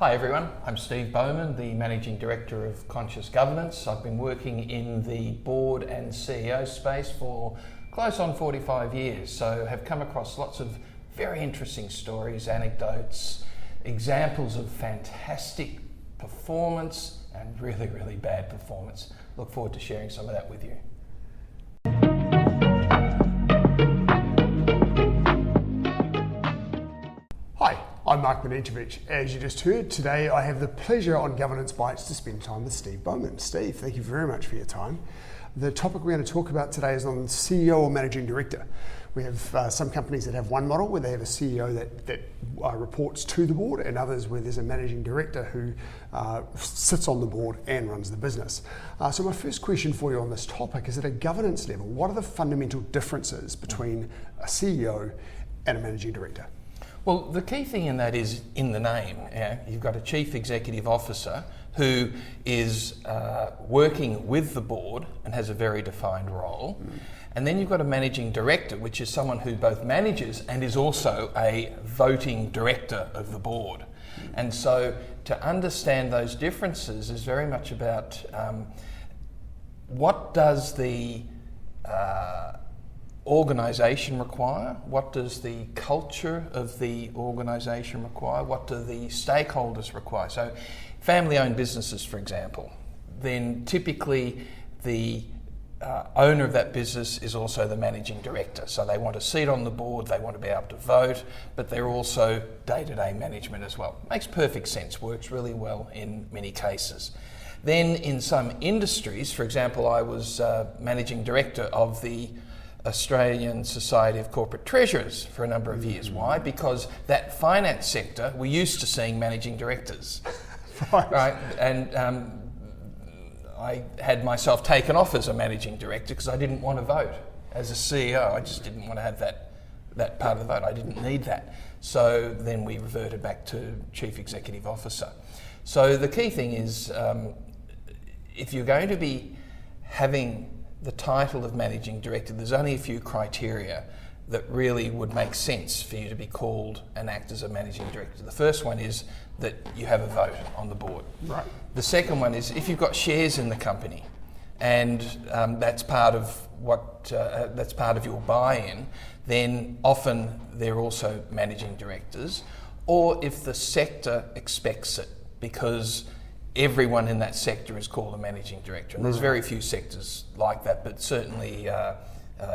Hi everyone, I'm Steve Bowman, the Managing Director of Conscious Governance. I've been working in the board and CEO space for close on 45 years, so have come across lots of very interesting stories, anecdotes, examples of fantastic performance and really, really bad performance. Look forward to sharing some of that with you. Hi, I'm Mark Banicevich. As you just heard, today I have the pleasure on Governance Bites to spend time with Steve Bowman. Steve, thank you very much for your time. The topic we're going to talk about today is on CEO or Managing Director. We have some companies that have one model where they have a CEO that reports to the board, and others where there's a Managing Director who sits on the board and runs the business. So my first question for you on this topic is, at a governance level, what are the fundamental differences between a CEO and a Managing Director? Well, the key thing in that is in the name. You've got a Chief Executive Officer who is working with the board and has a very defined role. And then you've got a Managing Director, which is someone who both manages and is also a voting director of the board. And so to understand those differences is very much about what does the organisation require? What does the culture of the organisation require? What do the stakeholders require? So family-owned businesses, for example, then typically the owner of that business is also the managing director. So they want a seat on the board, they want to be able to vote, but they're also day-to-day management as well. Makes perfect sense, works really well in many cases. Then in some industries, for example, I was managing director of the Australian Society of Corporate Treasurers for a number of years. Why? Because that finance sector, we're used to seeing managing directors. Right? And I had myself taken off as a managing director because I didn't want to vote. As a CEO, I just didn't want to have that part of the vote. I didn't need that. So then we reverted back to Chief Executive Officer. So the key thing is, if you're going to be having the title of Managing Director, there's only a few criteria that really would make sense for you to be called and act as a Managing Director. The first one is that you have a vote on the board. Right. The second one is if you've got shares in the company, and that's part of that's part of your buy-in, then often they're also Managing Directors. Or if the sector expects it, because everyone in that sector is called a Managing Director. And there's very few sectors like that, but certainly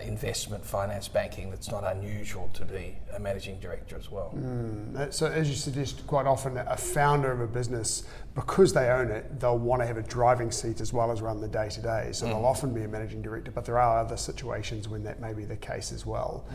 investment, finance, banking, that's not unusual to be a Managing Director as well. So as you suggest, quite often a founder of a business, because they own it, they'll want to have a driving seat as well as run the day-to-day. So they'll often be a Managing Director, but there are other situations when that may be the case as well.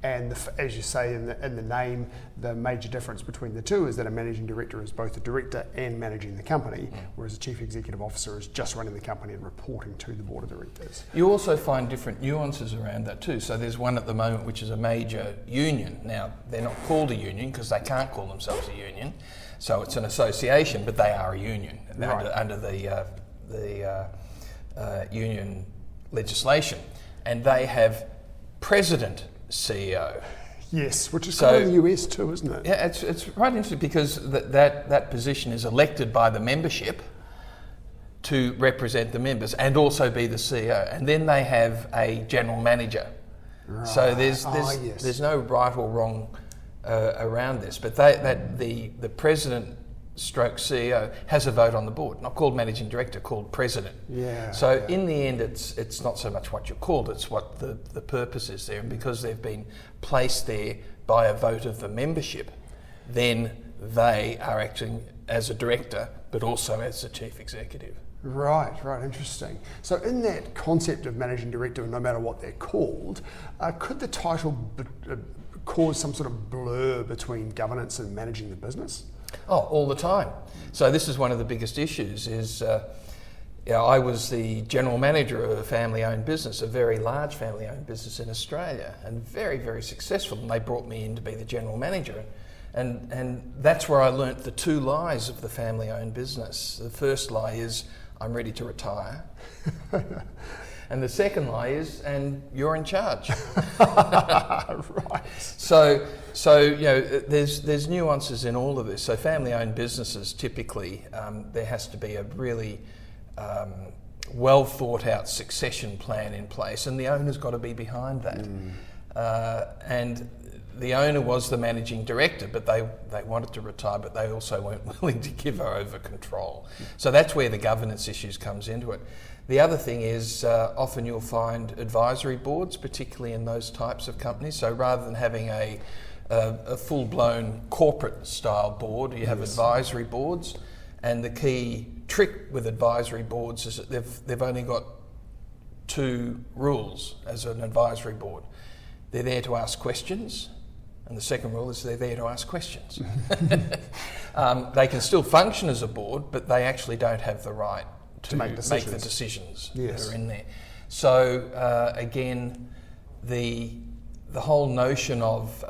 And as you say in the name, the major difference between the two is that a Managing Director is both a director and managing the company, whereas a Chief Executive Officer is just running the company and reporting to the Board of Directors. You also find different nuances around that too. So there's one at the moment which is a major union. Now, they're not called a union because they can't call themselves a union. So it's an association, but they are a union under the union legislation. And they have president CEO. Yes, which is common in the US too, isn't it? Yeah, it's right interesting because that position is elected by the membership to represent the members and also be the CEO. And then they have a general manager. Right. So there's no right or wrong around this, but the president stroke CEO has a vote on the board, not called Managing Director, called President. In the end, it's not so much what you're called, it's what the purpose is there. And because they've been placed there by a vote of the membership, then they are acting as a director, but also as the Chief Executive. Right, interesting. So in that concept of Managing Director, no matter what they're called, could the title cause some sort of blur between governance and managing the business? Oh, all the time. So this is one of the biggest issues is, I was the general manager of a family-owned business, a very large family-owned business in Australia, and very, very successful. And they brought me in to be the general manager. And that's where I learnt the two lies of the family-owned business. The first lie is, I'm ready to retire. And the second lie is, and you're in charge. Right. So there's nuances in all of this. So family-owned businesses, typically, there has to be a really well thought out succession plan in place, and the owner's got to be behind that. And the owner was the managing director, but they wanted to retire, but they also weren't willing to give her over control. So that's where the governance issues comes into it. The other thing is often you'll find advisory boards, particularly in those types of companies. So rather than having a full-blown corporate style board, you have advisory boards, and the key trick with advisory boards is that they've only got two rules as an advisory board. They're there to ask questions, and the second rule is they're there to ask questions. They can still function as a board, but they actually don't have the right to make the decisions that are in there. So again, the whole notion of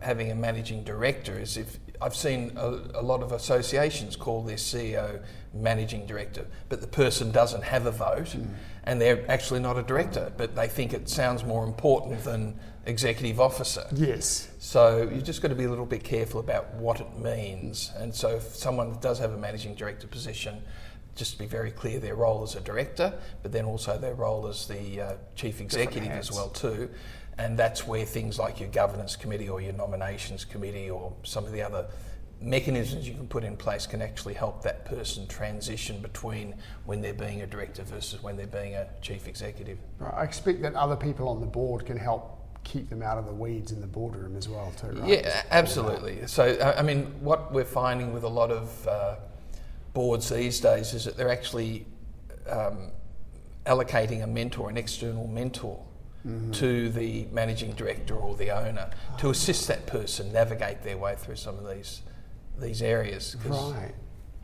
having a managing director is, if I've seen a lot of associations call their CEO managing director, but the person doesn't have a vote, and they're actually not a director, but they think it sounds more important than executive officer. Yes. So you've just got to be a little bit careful about what it means. And so if someone does have a managing director position, just to be very clear, their role as a director, but then also their role as the chief executive as well too. And that's where things like your governance committee or your nominations committee or some of the other mechanisms you can put in place can actually help that person transition between when they're being a director versus when they're being a chief executive. Right. I expect that other people on the board can help keep them out of the weeds in the boardroom as well too, right? Yeah, absolutely. So, I mean, what we're finding with a lot of boards these days is that they're actually allocating a mentor, an external mentor, to the managing director or the owner to assist that person navigate their way through some of these areas. Right.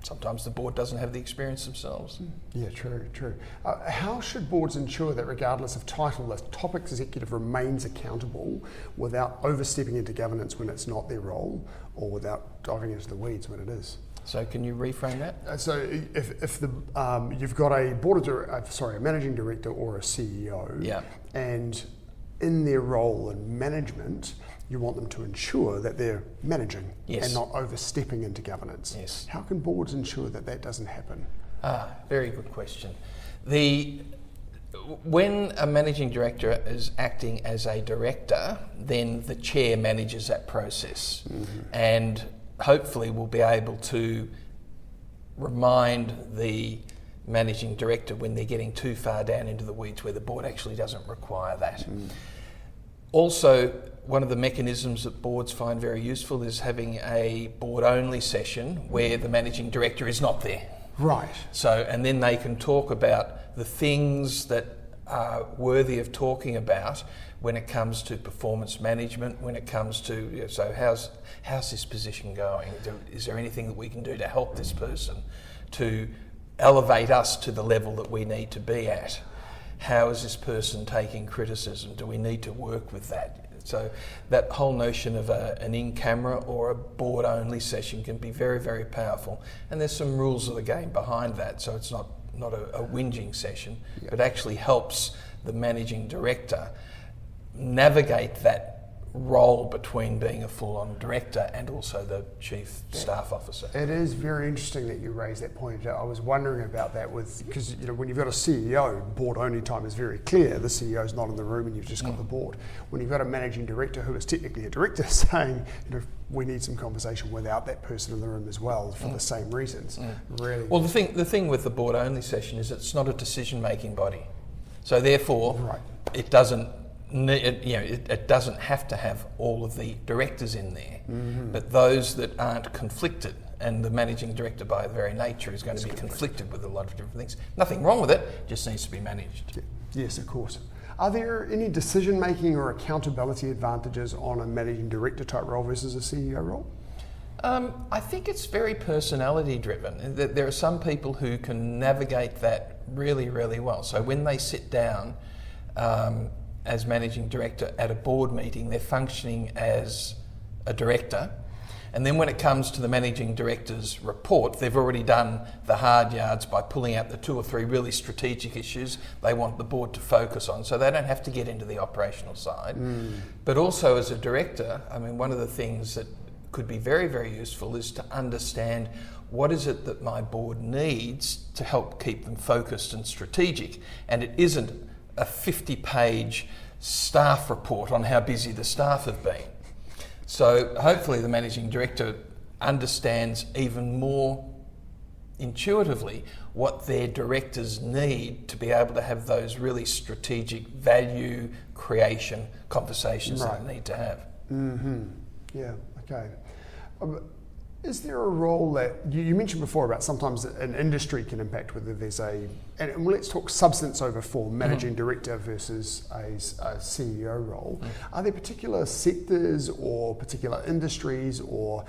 Sometimes the board doesn't have the experience themselves. Yeah, true. How should boards ensure that regardless of title, the top executive remains accountable without overstepping into governance when it's not their role, or without diving into the weeds when it is? So can you reframe that? So if you've got a managing director or a CEO, and in their role in management, you want them to ensure that they're managing and not overstepping into governance. Yes. How can boards ensure that that doesn't happen? Very good question. When a managing director is acting as a director, then the chair manages that process, and hopefully we'll be able to remind the managing director when they're getting too far down into the weeds where the board actually doesn't require that. Also, one of the mechanisms that boards find very useful is having a board-only session where the managing director is not there. Right. So, and then they can talk about the things that are worthy of talking about when it comes to performance management, when it comes to, so how's this position going? Is there anything that we can do to help this person to elevate us to the level that we need to be at? How is this person taking criticism? Do we need to work with that? So that whole notion of an in-camera or a board-only session can be very, very powerful. And there's some rules of the game behind that, so it's not a whinging session, but actually helps the managing director navigate that role between being a full-on director and also the chief staff officer. It is very interesting that you raised that point. I was wondering about that because when you've got a CEO, board only time is very clear. The CEO is not in the room and you've just got the board. When you've got a managing director who is technically a director saying, we need some conversation without that person in the room as well for the same reasons. Really. Well, the thing with the board only session is it's not a decision-making body, so therefore it doesn't. It doesn't have to have all of the directors in there, but those that aren't conflicted, and the managing director by very nature is going to be conflicted with a lot of different things. Nothing wrong with it, just needs to be managed. Yes, of course. Are there any decision-making or accountability advantages on a managing director type role versus a CEO role? I think it's very personality driven. There are some people who can navigate that really, really well. So when they sit down as managing director at a board meeting, they're functioning as a director, And then when it comes to the managing director's report, they've already done the hard yards by pulling out the 2 or 3 really strategic issues they want the board to focus on, so they don't have to get into the operational side. But also as a director, I mean, one of the things that could be very, very useful is to understand what is it that my board needs to help keep them focused and strategic. And it isn't a 50-page staff report on how busy the staff have been. So hopefully the managing director understands even more intuitively what their directors need to be able to have those really strategic value creation conversations that they need to have. Yeah, okay. Is there a role that you mentioned before about sometimes an industry can impact whether there's and let's talk substance over form, managing director versus a CEO role. Are there particular sectors or particular industries or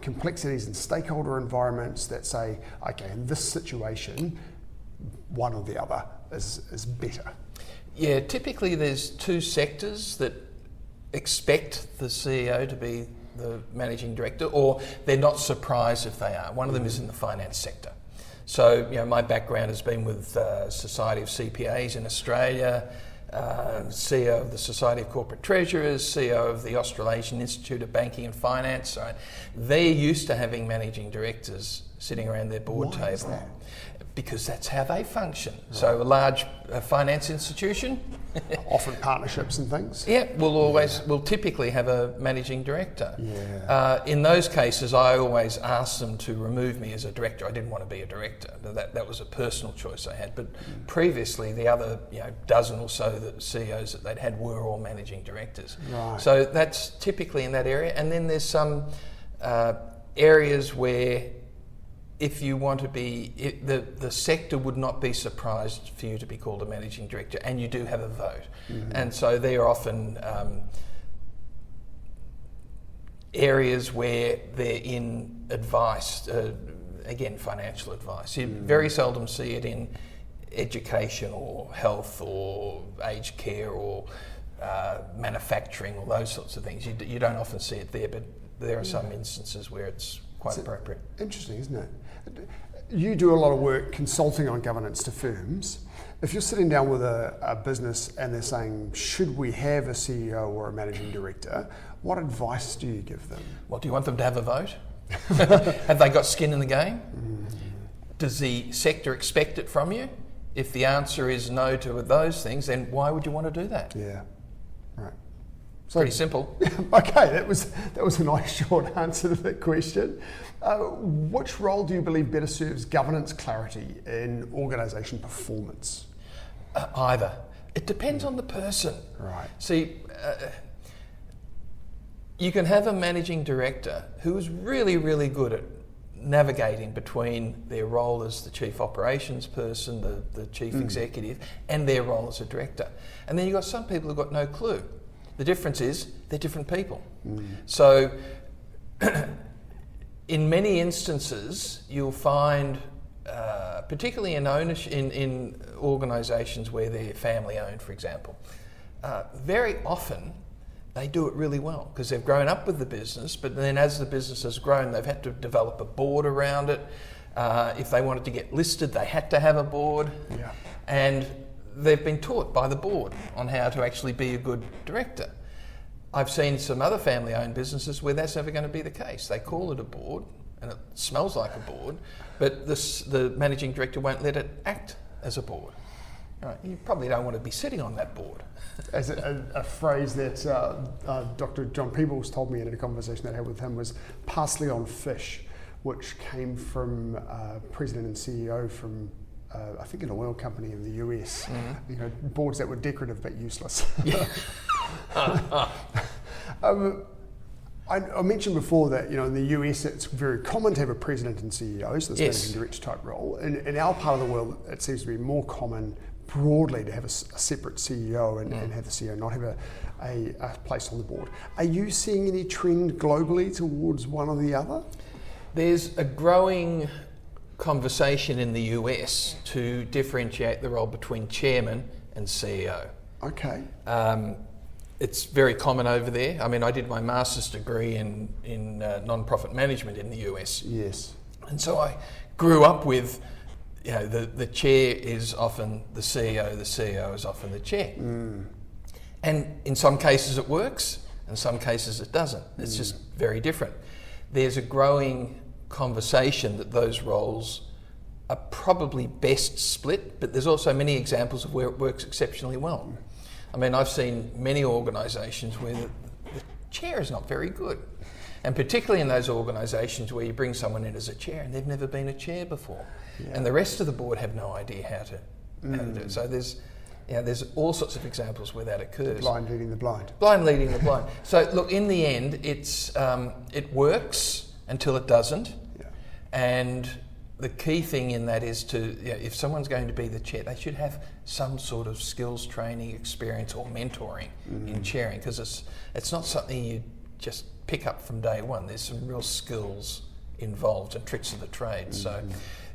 complexities in stakeholder environments that say, okay, in this situation, one or the other is better? Yeah, typically there's 2 sectors that expect the CEO to be the managing director, or they're not surprised if they are. One of them is in the finance sector. So, my background has been with Society of CPAs in Australia, CEO of the Society of Corporate Treasurers, CEO of the Australasian Institute of Banking and Finance. So they're used to having managing directors sitting around their board table. Is that? Because that's how they function. Right. So a large finance institution, often partnerships and things. Yeah, we'll typically have a managing director. Yeah. In those cases, I always ask them to remove me as a director. I didn't want to be a director. That was a personal choice I had. But previously, the other dozen or so that CEOs that they'd had were all managing directors. Right. So that's typically in that area. And then there's some areas where, if you want to be, the sector would not be surprised for you to be called a managing director, and you do have a vote. And so they're often areas where they're in advice, again, financial advice. You very seldom see it in education or health or aged care or manufacturing or those sorts of things. You don't often see it there, but there are some instances where it's quite appropriate. Interesting, isn't it? You do a lot of work consulting on governance to firms. If you're sitting down with a business and they're saying, should we have a CEO or a managing director, what advice do you give them? Well, do you want them to have a vote? Have they got skin in the game? Does the sector expect it from you? If the answer is no to those things, then why would you want to do that? Yeah, right. So, pretty simple. Okay, that was a nice short answer to that question. Which role do you believe better serves governance clarity in organisation performance? Either. It depends on the person. Right. See, you can have a managing director who is really, really good at navigating between their role as the chief operations person, the chief executive, and their role as a director. And then you've got some people who've got no clue. The difference is they're different people. So in many instances, you'll find, particularly in ownership, in organisations where they're family owned, for example, very often they do it really well because they've grown up with the business, but then as the business has grown, they've had to develop a board around it. If they wanted to get listed, they had to have a board. Yeah. And they've been taught by the board on how to actually be a good director. I've seen some other family-owned businesses where that's never going to be the case. They call it a board, and it smells like a board, but the managing director won't let it act as a board. Right. You probably don't want to be sitting on that board. As a phrase that Dr. John Peebles told me in a conversation that I had with him was parsley on fish, which came from president and CEO from I think an oil company in the US. Boards that were decorative but useless. Yeah. I mentioned before that in the US it's very common to have a president and CEO, so this managing director type role. In our part of the world, it seems to be more common broadly to have a separate CEO and have the CEO not have a place on the board. Are you seeing any trend globally towards one or the other? There's a growing conversation in the US to differentiate the role between chairman and CEO. Okay. it's very common over there. I mean, I did my master's degree in non-profit management in the US. Yes. And so I grew up with, the chair is often the CEO is often the chair. And in some cases it works, in some cases it doesn't. It's just very different. There's a growing conversation that those roles are probably best split, but there's also many examples of where it works exceptionally well. I mean, I've seen many organisations where the chair is not very good. And particularly in those organisations where you bring someone in as a chair and they've never been a chair before. Yeah. And the rest of the board have no idea how to do it. So there's all sorts of examples where that occurs. Blind leading the blind. Blind leading the blind. So look, in the end, it works until it doesn't. Yeah. And the key thing in that is if someone's going to be the chair, they should have some sort of skills training, experience or mentoring in chairing, because it's not something you just pick up from day one. There's some real skills involved and tricks of the trade. So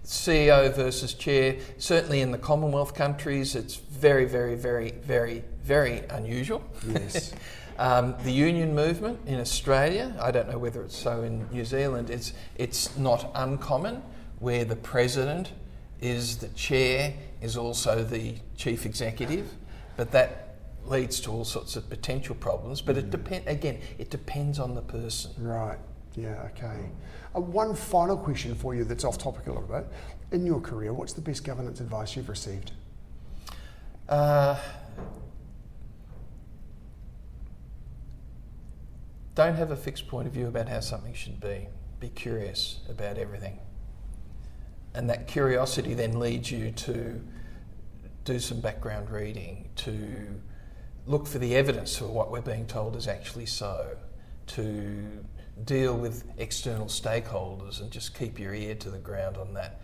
CEO versus chair, certainly in the Commonwealth countries, it's very, very, very, very, very unusual. Yes. The union movement in Australia, I don't know whether it's so in New Zealand, it's not uncommon where the president is the chair, is also the chief executive, but that leads to all sorts of potential problems. But it depends on the person. Right. Yeah. Okay. One final question for you that's off topic a little bit. In your career, what's the best governance advice you've received? Don't have a fixed point of view about how something should be. Be curious about everything. And that curiosity then leads you to do some background reading, to look for the evidence for what we're being told is actually so, to deal with external stakeholders and just keep your ear to the ground on that,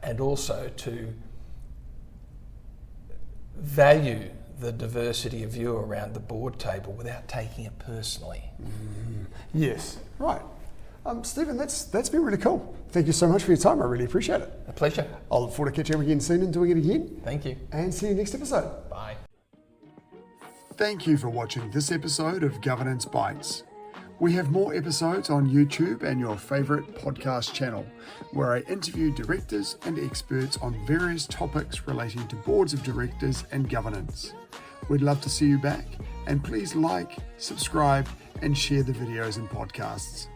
and also to value the diversity of view around the board table without taking it personally. Yes, right. Steven, that's been really cool. Thank you so much for your time. I really appreciate it. A pleasure. I'll look forward to catching up again soon and doing it again. Thank you. And see you next episode. Bye. Thank you for watching this episode of Governance Bites. We have more episodes on YouTube and your favourite podcast channel, where I interview directors and experts on various topics relating to boards of directors and governance. We'd love to see you back, and please like, subscribe, and share the videos and podcasts.